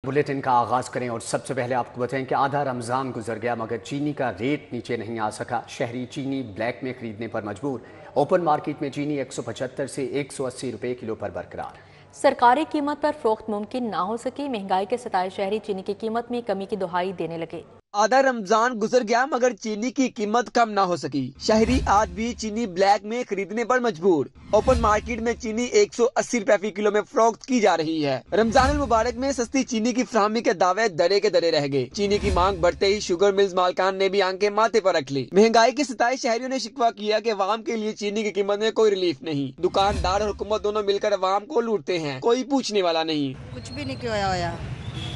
Bulletin का आगाज़ करें और सबसे पहले आपको बताएं कि आधा रमज़ान गुजर गया मगर चीनी का रेट नीचे नहीं आ सका। शहरी चीनी ब्लैक में खरीदने पर मजबूर। ओपन मार्केट में चीनी 175 से 180 रुपए किलो पर बरकरार। सरकारी कीमत पर फरोख्त मुमकिन ना हो सकी। महंगाई के सताए शहरी चीनी की कीमत में कमी की दुहाई देने लगे। आधा रमजान गुजर गया मगर चीनी की कीमत कम ना हो सकी। शहरी आज भी चीनी ब्लैक में खरीदने पर मजबूर। ओपन मार्केट में चीनी 180 रुपए फी किलो में फरोख्त की जा रही है। रमजान मुबारक में सस्ती चीनी की फराहमी के दावे दरे के दरे रह गए। चीनी की मांग बढ़ते ही शुगर मिल्स मालकान ने भी आंखें माथे पर रख ली। महंगाई के सताए शहरियों ने शिकवा किया कि अवाम के लिए चीनी की कीमत में कोई रिलीफ नहीं। दुकानदार और हुकूमत दोनों मिलकर अवाम को लूटते हैं, कोई पूछने वाला नहीं। कुछ भी नहीं होया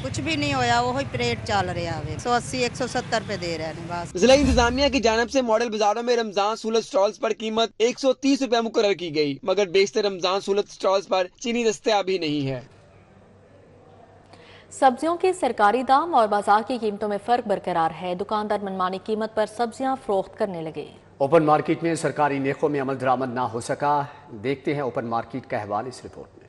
कुछ भी नहीं होया, वो रेट चल रहा है। 180 170 रुपए दे रहे हैं बस। जिला इंतजामिया की जानब से मॉडल बाजारों में रमजान सहूलत स्टॉल्स पर कीमत 130 रुपए मुकर्रर की गई मगर बेशतर रमजान सहूलत स्टॉल्स पर चीनी दस्तयाब ही नहीं है। सब्जियों के सरकारी दाम और बाजार की कीमतों में फर्क बरकरार है। दुकानदार मनमानी कीमत पर सब्जियां फरोख्त करने लगे। ओपन मार्केट में सरकारी नेखों में अमल दरामद ना हो सका। देखते हैं ओपन मार्केट का अहवाल इस रिपोर्ट में।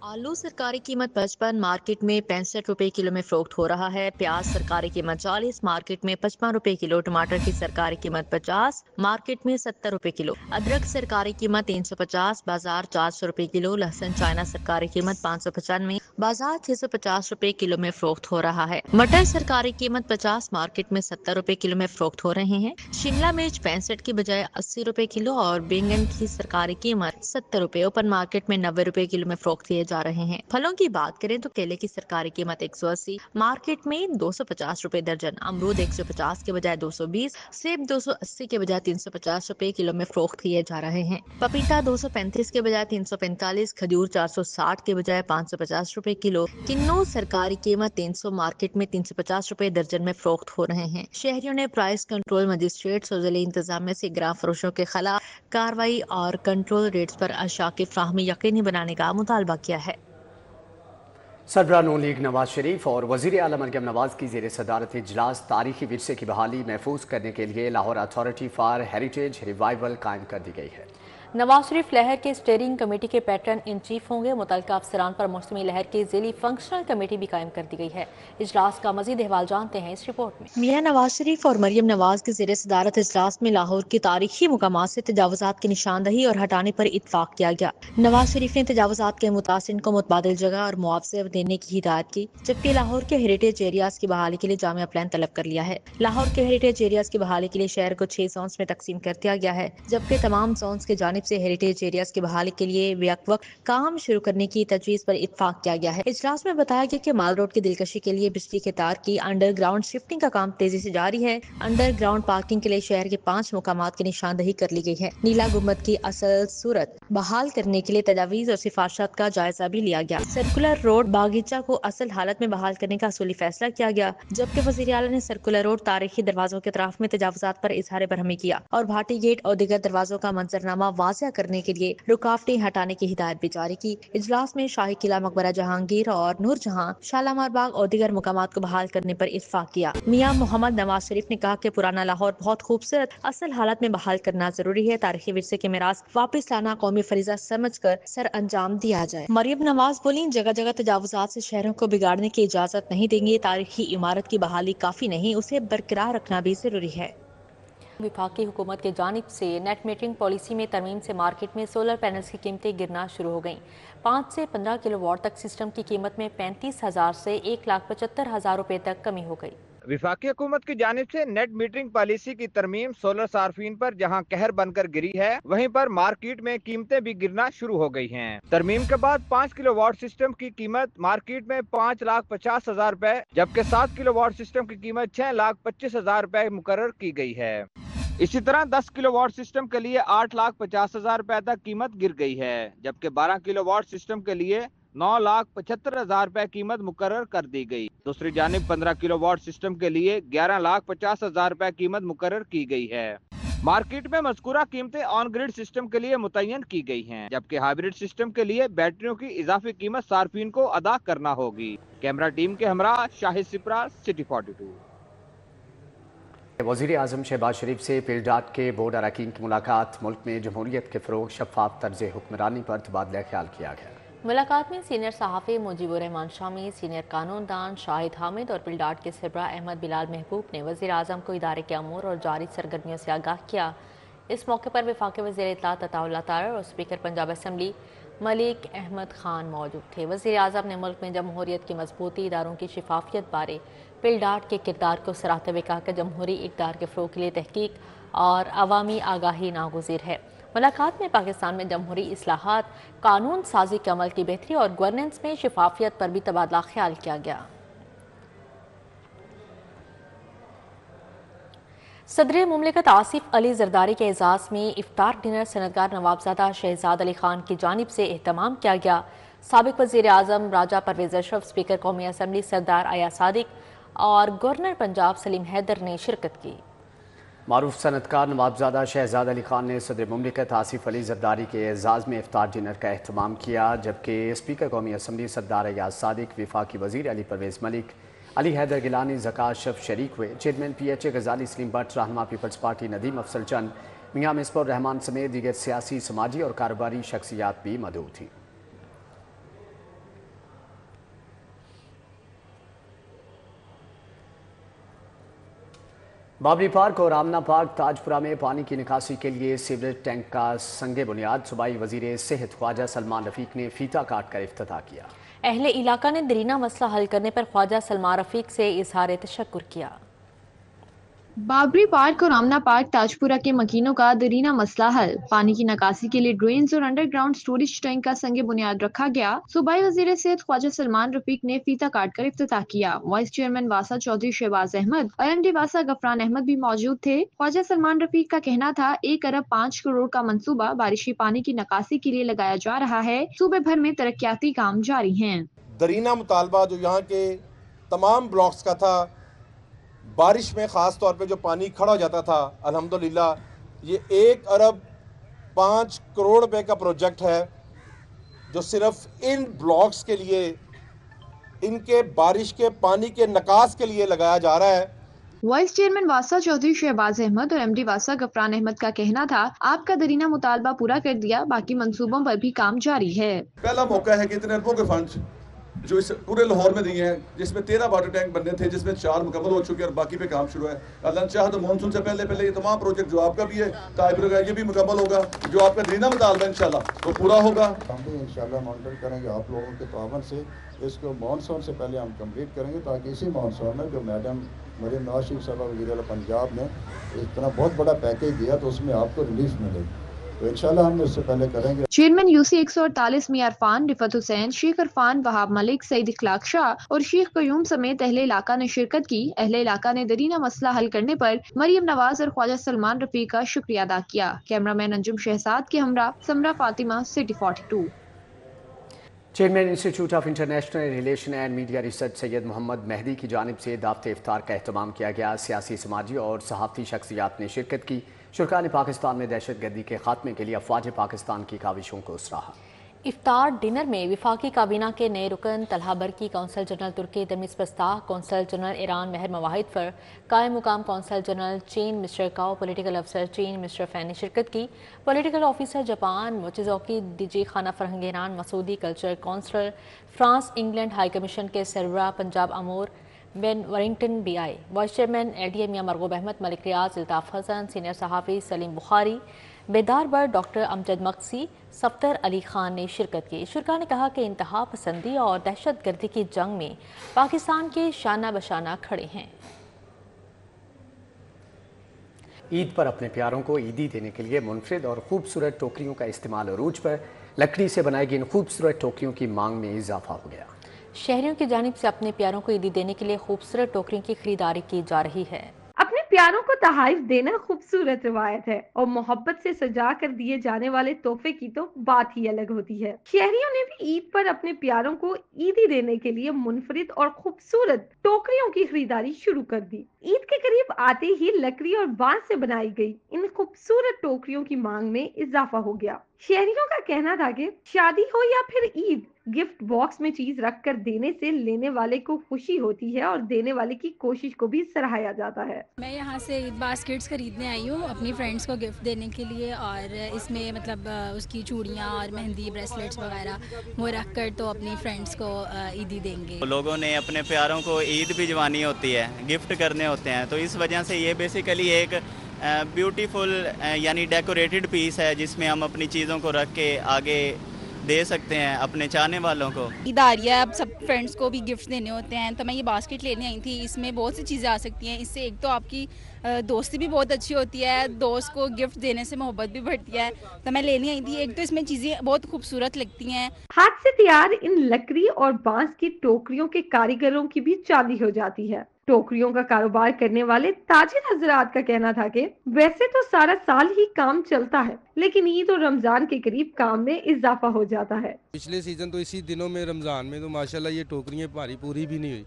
आलू सरकारी कीमत 55, मार्केट में 65 रुपए किलो में फरोख्त हो रहा है। प्याज सरकारी कीमत 40, मार्केट में 55 रुपए किलो। टमाटर की सरकारी कीमत 50, मार्केट में 70 रुपए किलो। अदरक सरकारी कीमत 350, बाजार 400 रुपए किलो। लहसुन चाइना सरकारी कीमत 595, बाजार 650 रुपए किलो में फरोख्त हो रहा है। मटर सरकारी कीमत 50, मार्केट में 70 रुपए किलो में फरोख्त हो रहे हैं। शिमला मिर्च 65 की बजाय 80 रुपए किलो और बैंगन की सरकारी कीमत 70 रुपए। ओपन मार्केट में 90 रुपए किलो में फरोख्त किए जा रहे हैं। फलों की बात करें तो केले की सरकारी कीमत 180, मार्केट में 250 रुपए दर्जन। अमरूद 150 के बजाय 220, सेब 280 के बजाय 350 रुपए किलो में फरोख्त किए जा रहे हैं। पपीता 235 के बजाय 345, खजूर 460 के बजाय 550 रुपए किलो। किन्नू सरकारी कीमत 300, मार्केट में 350 रुपए दर्जन में फरोख्त हो रहे हैं। शहरियों ने प्राइस कंट्रोल मजिस्ट्रेट और जिले इंतजामिया से ग्राम फरोशों के खिलाफ कार्रवाई और कंट्रोल रेट्स पर अशिया की फ्राहमी यकीनी बनाने का मुतालबा किया है। सरबराह नून लीग नवाज शरीफ और वज़ीर आला मरियम नवाज की ज़ेर सदारत इजलास तारीखी विरसे की बहाली महफूज करने के लिए Lahore authority for heritage revival कायम कर दी गई है। नवाज शरीफ लहर के स्टीयरिंग कमेटी के पैटर्न इन चीफ होंगे। मुतल्लिका अफसरान पर मुश्तमिल लहर की ज़िली फंक्शनल कमेटी भी कायम कर दी गई है। इजलास का मजीद अहवाल जानते हैं इस रिपोर्ट में। मियां नवाज शरीफ और मरियम नवाज की ज़ेर सदारत इजलास में लाहौर की तारीखी मुकामात से तजावुज़ात की निशानदही और हटाने पर इत्तफाक किया गया। नवाज शरीफ ने तजावुज़ात के मुतासिन को मुतबादिल जगह और मुआवजे देने की हिदायत की, जबकि लाहौर के हेरिटेज एरियाज की बहाली के लिए जामिया प्लान तलब कर लिया है। लाहौर के हेरिटेज एरियाज की बहाली के लिए शहर को 6 जोन्स में तकसीम कर दिया गया है, जबकि तमाम जोन्स की जानिब से हेरिटेज एरियाज की बहाली के लिए बेवक्त काम शुरू करने की तजवीज़ पर इत्तफाक किया गया है। इजलास में बताया गया कि माल रोड की दिलकशी के लिए बिजली के तार की अंडरग्राउंड शिफ्टिंग का काम तेजी से जारी है। अंडरग्राउंड पार्किंग के लिए शहर के 5 मुकामात की निशानदही कर ली गई है। नीला गुम्बद की असल सूरत बहाल करने के लिए तजावीज़ और सिफारिशात का जायजा भी लिया गया। सर्कुलर रोड बागीचा को असल हालत में बहाल करने का असूली फैसला किया गया, जबकि वज़ीर आला ने सर्कुलर रोड तारीखी दरवाजों के अतराफ में तजावुज़ात पर इजहार बरहमी किया और भाटी गेट और दीगर दरवाजों का मंजरनामा वाज़िया करने के लिए रुकावटें हटाने की हिदायत भी जारी की। इजलास में शाही किला, मकबरा जहांगीर और नूरजहां, शालामार बाग और दीगर मुकामात को बहाल करने पर इत्तफाक किया। मियां मोहम्मद नवाज शरीफ ने कहा कि पुराना लाहौर बहुत खूबसूरत असल हालत में बहाल करना जरूरी है। तारीखी विरसे के मिरास वापस लाना कौमी फरीजा समझकर सर अंजाम दिया जाए। मरियम नवाज बोली, जगह जगह तजावुज़ात से शहरों को बिगाड़ने की इजाजत नहीं देंगे। तारीखी इमारत की बहाली काफी नहीं, उसे बरकरार रखना भी जरूरी है। विफाकी हुकूमत की जानिब से नेट मीटरिंग पॉलिसी में तरमीम से मार्केट में सोलर पैनल्स की कीमतें गिरना शुरू हो गईं। 5 से 15 किलोवाट तक सिस्टम की कीमत में 35,000 से 1,75,000 रुपए तक कमी हो गई। विफाकी हुकूमत की जानिब से नेट मीटरिंग पॉलिसी की तरमीम सोलर सार्फिन पर जहां कहर बनकर गिरी है, वहीं पर मार्केट में कीमतें भी गिरना शुरू हो गई हैं। तरमीम के बाद 5 किलोवाट सिस्टम की कीमत मार्केट में 5,50,000 रुपए, जबकि 7 किलोवाट सिस्टम की कीमत 6,25,000 रुपए मुकर्रर की गई है। इसी तरह 10 किलोवाट सिस्टम के लिए 8,50,000 रुपए तक कीमत गिर गई है, जबकि 12 किलोवाट सिस्टम के लिए 9,75,000 रुपए कीमत मुकर्रर कर दी गई। दूसरी जानिब 15 किलोवाट सिस्टम के लिए 11,50,000 रुपए कीमत मुकर्रर की गई है। मार्केट में मज़कूरा कीमतें ऑन ग्रिड सिस्टम के लिए मुतय्यन की गई हैं, जबकि हाइब्रिड सिस्टम के लिए बैटरियों की इजाफी कीमत सार्फिन को अदा करना होगी। कैमरा टीम के हमरा शाहिद सिपरा, सिटी 42। वज़ीर आज़म शहबाज शरीफ से पिलडाट के बोर्ड अरकान की मुलाकात। मुल्क में जमहूरियत के फ़रोग़, शफ़ाफ़ तर्ज़ हुक्मरानी पर तबादला ख्याल किया गया। ملاقات میں سینئر صحافی مجیب الرحمان شامی، سینئر قانون دان شاہد حامد اور پلڈاٹ کے سربراہ احمد بلال محبوب نے وزیر اعظم کو ادارے کے امور اور جاری سرگرمیوں سے آگاہ کیا۔ اس موقع پر وفاقی وزیر اطلاعات عطا اللہ طاہر اور اسپیکر پنجاب اسمبلی ملک احمد خان موجود تھے۔ وزیر اعظم نے ملک میں جمہوریت کی مضبوطی، اداروں کی شفافیت بارے پلڈاٹ کے کردار کو سراہتے ہوئے کہا کہ جمہوری اقدار کے فروغ کے لیے تحقیق اور عوامی آگاہی ناگزیر ہے۔ ملاقات میں پاکستان میں جمہوری اصلاحات، قانون سازی کے عمل کی بہتری اور گورننس میں شفافیت پر بھی تبادلہ خیال کیا گیا۔ صدر مملکت آصف علی زرداری کے اعزاز میں افطار ڈنر صنعتکار نوابزادہ شہزاد علی خان کی جانب سے اہتمام کیا گیا۔ سابق وزیر اعظم راجہ پرویز اشرف، اسپیکر قومی اسمبلی سردار ایاز صادق اور گورنر پنجاب سلیم حیدر نے شرکت کی۔ معروف صنعتکار نوابزادہ شہزاد علی خان نے صدر مملکت آصف علی زرداری کے اعزاز میں افطار ڈنر کا اہتمام کیا، جبکہ اسپیکر قومی اسمبلی سردار ایاز صادق، وفاقی وزیر علی پرویز ملک، علی حیدر گیلانی، ذکا اشرف شریک ہوئے۔ Chairman P H A Ghazali Saleem Butt, رہنما پیپلز پارٹی ندیم افضل چند، میاں مصباح الرحمان سمیت دیگر سیاسی، سماجی اور کاروباری شخصیات بھی مدعو تھیں۔ بابری پارک اور آمنہ پارک تاجپورہ میں پانی کی نکاسی کے لیے سیوریج ٹینک کا سنگ بنیاد صوبائی وزیر صحت خواجہ سلمان رفیق نے فیتا کاٹ کر افتتاح کیا۔ اہل علاقہ نے دیرینہ مسئلہ حل کرنے پر خواجہ سلمان رفیق سے اظہار تشکر کیا۔ بابری پارک اور آمنہ پارک تاجپورہ کے مکینوں کا دیرینہ مسئلہ حل، پانی کی نکاسی کے لیے ڈرینز اور انڈر گراؤنڈ سٹوریج ٹینک کا سنگ بنیاد رکھا گیا۔ صوبائی وزیر صحت خواجہ سلمان رفیق نے فیتا کاٹ کر افتتاح کیا۔ وائس چیئرمین واسا چودھری شہباز احمد اور ایم ڈی واسا غفران احمد بھی موجود تھے۔ خواجہ سلمان رفیق کا کہنا تھا 1 ارب 5 کروڑ کا منصوبہ بارشی پانی کی نکاسی کے لیے لگایا جا رہا ہے۔ صوبے بھر میں ترقیاتی کام جاری ہیں۔ درینہ مطالبہ جو یہاں کے تمام بلاکس کا تھا، بارش میں خاص طور پہ جو پانی کھڑا ہو جاتا تھا، الحمدللہ یہ 1 ارب 5 کروڑ روپے کا پروجیکٹ ہے جو صرف ان بلاکس کے لیے، ان کے بارش کے پانی کے نکاس کے لیے لگایا جا رہا ہے۔ وائس چیئرمین واسا چودھری شہباز احمد اور ایم ڈی واسا غفران احمد کا کہنا تھا آپ کا درینہ مطالبہ پورا کر دیا، باقی منصوبوں پر بھی کام جاری ہے۔ پہلا موقع ہے کہ اتنے اربوں کے فنڈ جو اس پورے لاہور میں دیے ہیں، جس میں 13 واٹر ٹینک بننے تھے، جس میں 4 مکمل ہو چکے اور باقی پہ کام شروع ہے۔ اللہ چاہے تو مانسون سے پہلے یہ تمام پروجیکٹ جو آپ کا بھی ہے تاجپورہ کا، یہ بھی مکمل ہوگا۔ جو آپ کا درینہ مطالبہ انشاءاللہ وہ پورا ہوگا۔ ہم بھی انشاءاللہ مانیٹر کریں گے آپ لوگوں کے تعاون سے، اس کو مانسون سے پہلے ہم کمپلیٹ کریں گے، تاکہ اسی مانسون میں جو میڈم مریم نواز شریف صاحبہ وزیر اعلیٰ پنجاب نے اتنا بہت بڑا پیکیج دیا تو اس میں آپ کو ریلیف ملے، تو انشاءاللہ ہم اس سے پہلے کریں گے۔ چیئرمین یو سی 148 میاں عرفان، رفعت حسین، شیخ عرفان، وہاب ملک، سعید اخلاق شاہ اور شیخ قیوم سمیت اہل علاقہ نے شرکت کی۔ اہل علاقہ نے درینہ مسئلہ حل کرنے پر مریم نواز اور خواجہ سلمان رفیق کا شکریہ ادا کیا۔ کیمرہ مین انجم شہزاد کے ہمراہ Samra Fatima, city 42۔ Chairman institute of international relation and media research Syed Muhammad Mehdi کی جانب سے دعوت افطار کا اہتمام کیا گیا۔ سیاسی، سماجی اور صحافتی شخصیات نے شرکت کی۔ شرکاء نے پاکستان میں دہشت گردی کے خاتمے کے لیے افواج پاکستان کی کاوشوں کو سراہا۔ افطار ڈنر میں وفاقی کابینہ کے نئے رکن طلحہ برقی، قونصل جنرل ترکی دمس پستاح، قونصل جنرل ایران مہر مواحد فر، قائم مقام consul general China mister Kao, political افسر چین مسٹر فین نے شرکت کی۔ Political officer Japan Mochizuki, D G خانہ فرہنگ Iran Masoudi, culture counsellor France England high commission کے سربراہ پنجاب امور بین ورنگٹن بھی آئے۔ Vice chairman L D A Mian Marghoob Ahmed, Malik Riaz Altaf Hassan, senior صحافی سلیم بخاری، بیدار بر ڈاکٹر امجد مقصی، صفدر علی خان نے شرکت کی۔ شرکاء نے کہا کہ انتہا پسندی اور دہشت گردی کی جنگ میں پاکستان کے شانہ بشانہ کھڑے ہیں۔ عید پر اپنے پیاروں کو عیدی دینے کے لیے منفرد اور خوبصورت ٹوکریوں کا استعمال عروج پر، لکڑی سے بنائی گئی ان خوبصورت ٹوکریوں کی مانگ میں اضافہ ہو گیا۔ شہریوں کی جانب سے اپنے پیاروں کو عیدی دینے کے لیے خوبصورت ٹوکریوں کی خریداری کی جا رہی ہے۔ اپنے پیاروں کو تحائف دینا خوبصورت روایت ہے اور محبت سے سجا کر دیے جانے والے تحفے کی تو بات ہی الگ ہوتی ہے۔ شہریوں نے بھی عید پر اپنے پیاروں کو عیدی دینے کے لیے منفرد اور خوبصورت ٹوکریوں کی خریداری شروع کر دی۔ عید کے قریب آتے ہی لکڑی اور بانس سے بنائی گئی ان خوبصورت ٹوکریوں کی مانگ میں اضافہ ہو گیا۔ शहरियों का कहना था कि शादी हो या फिर ईद, गिफ्ट बॉक्स में चीज रख कर देने से लेने वाले को खुशी होती है और देने वाले की कोशिश को भी सराहा जाता है। मैं यहाँ से बास्केट्स खरीदने आई हूँ अपनी फ्रेंड्स को गिफ्ट देने के लिए, और इसमें मतलब उसकी चूड़ियाँ और मेहंदी, ब्रेसलेट्स वगैरह वो रख कर तो अपनी फ्रेंड्स को ईदी देंगे। लोगों ने अपने प्यारों को ईद भिजवानी होती है, गिफ्ट करने होते हैं, तो इस वजह से ये बेसिकली एक ब्यूटीफुल यानी डेकोरेटेड पीस है जिसमें हम अपनी चीज़ों को रख के आगे दे सकते हैं अपने चाहने वालों को। ईद आ रही है, अब सब फ्रेंड्स को भी गिफ्ट देने होते हैं, तो मैं ये बास्केट लेने आई थी। इसमें बहुत सी चीज़ें आ सकती हैं। इससे एक तो आपकी दोस्ती भी बहुत अच्छी होती है, दोस्त को गिफ्ट देने से मोहब्बत भी बढ़ती है, तो मैं लेने आई थी। एक तो इसमें चीज़ें बहुत खूबसूरत लगती हैं। हाथ से तैयार इन लकड़ी और बांस की टोकरियों के कारीगरों की भी चांदी हो जाती है। टोकरियों का कारोबार करने वाले ताजिर हजरात का कहना था कि वैसे तो सारा साल ही काम चलता है, लेकिन ईद और रमजान के करीब काम में इजाफा हो जाता है। पिछले सीजन तो इसी दिनों में रमजान में तो माशाल्लाह ये टोकरियां हमारी पूरी भी नहीं हुई,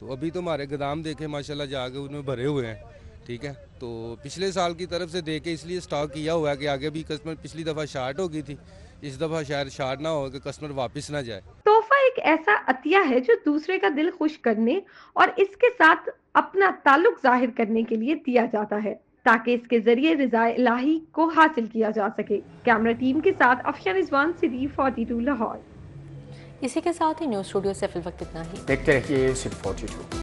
तो अभी तो हमारे गोदाम देखे माशाल्लाह जाके उनमें भरे हुए हैं। ठीक है, तो पिछले साल की तरफ से देके इसलिए स्टॉक किया हुआ है कि आगे भी कस्टमर, पिछली दफ़ा शार्ट हो गई थी, इस दफ़ा शायद शार्ट ना हो कि कस्टमर वापस ना जाए। तोहफा एक ऐसा अतिया है जो दूसरे का दिल खुश करने और इसके साथ अपना ताल्लुक जाहिर करने के लिए दिया जाता है, ताकि इसके जरिए रिज़ाए इलाही को हासिल किया जा सके। कैमरा टीम के साथ अफशान रिजवान, सिटी 42 लाहौर। इसी के साथ ही न्यूज़ स्टूडियो से फिल वक्त इतना ही। देखते रहिए सिटी 42।